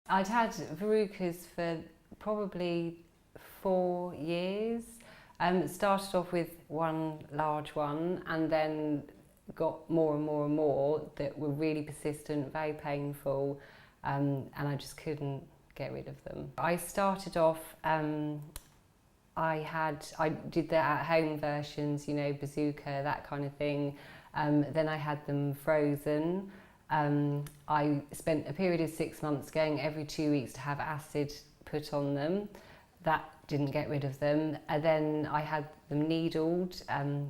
I'd had verrucas for probably 4 years. It started off with one large one and then got more and more and more that were really persistent, very painful, and I just couldn't get rid of them. I started off, I did the at-home versions, you know, bazooka, that kind of thing. Then I had them frozen. I spent a period of 6 months going every 2 weeks to have acid put on them. That didn't get rid of them. And then I had them needled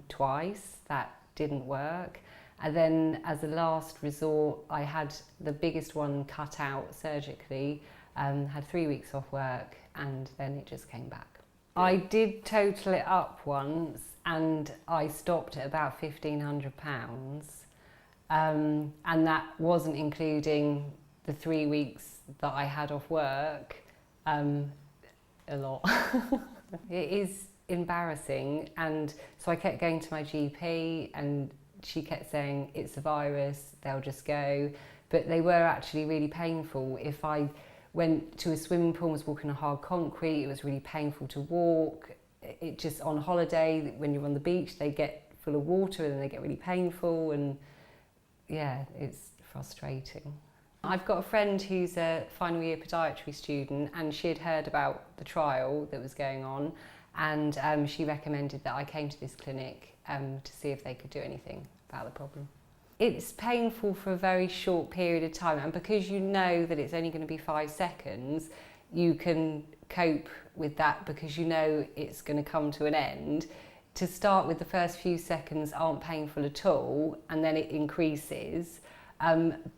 twice. That didn't work. And then as a last resort, I had the biggest one cut out surgically, had 3 weeks off work, and then it just came back. I did total it up once and I stopped at about £1,500. And that wasn't including the 3 weeks that I had off work. A lot. It is embarrassing, and so I kept going to my GP and she kept saying it's a virus, they'll just go, but they were actually really painful. If I went to a swimming pool and was walking on hard concrete, it was really painful to walk. It just, on holiday, when you're on the beach, they get full of water and then they get really painful, and yeah, it's frustrating. I've got a friend who's a final year podiatry student, and she had heard about the trial that was going on, and she recommended that I came to this clinic to see if they could do anything about the problem. It's painful for a very short period of time, and because you know that it's only going to be 5 seconds, you can cope with that because you know it's going to come to an end. To start with, the first few seconds aren't painful at all, and then it increases,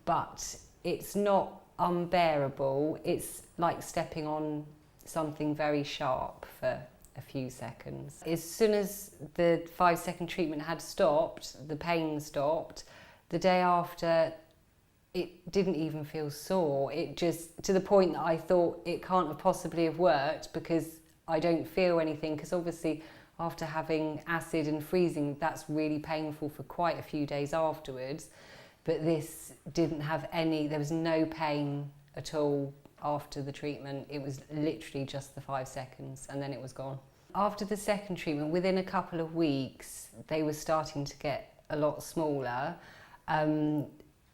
but it's not unbearable. It's like stepping on something very sharp for a few seconds. As soon as the 5-second treatment had stopped, the pain stopped, the day after it didn't even feel sore. It just, to the point that I thought it can't have possibly have worked because I don't feel anything, because obviously after having acid and freezing, that's really painful for quite a few days afterwards. But this didn't have any, there was no pain at all after the treatment. It was literally just the 5 seconds and then it was gone. After the second treatment, within a couple of weeks, they were starting to get a lot smaller.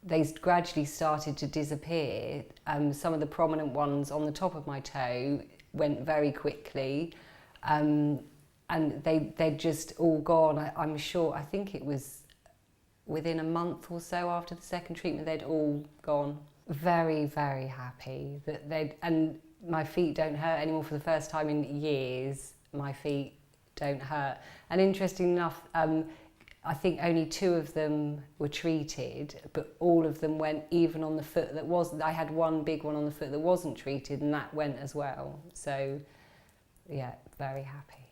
They gradually started to disappear. Some of the prominent ones on the top of my toe went very quickly, and they'd just all gone. I'm sure, I think it was within a month or so after the second treatment, they'd all gone. Very, very happy that and my feet don't hurt anymore for the first time in years. My feet don't hurt. And interesting enough, I think only 2 of them were treated, but all of them went, even on the foot that wasn't. I had one big one on the foot that wasn't treated, and that went as well. So yeah, very happy.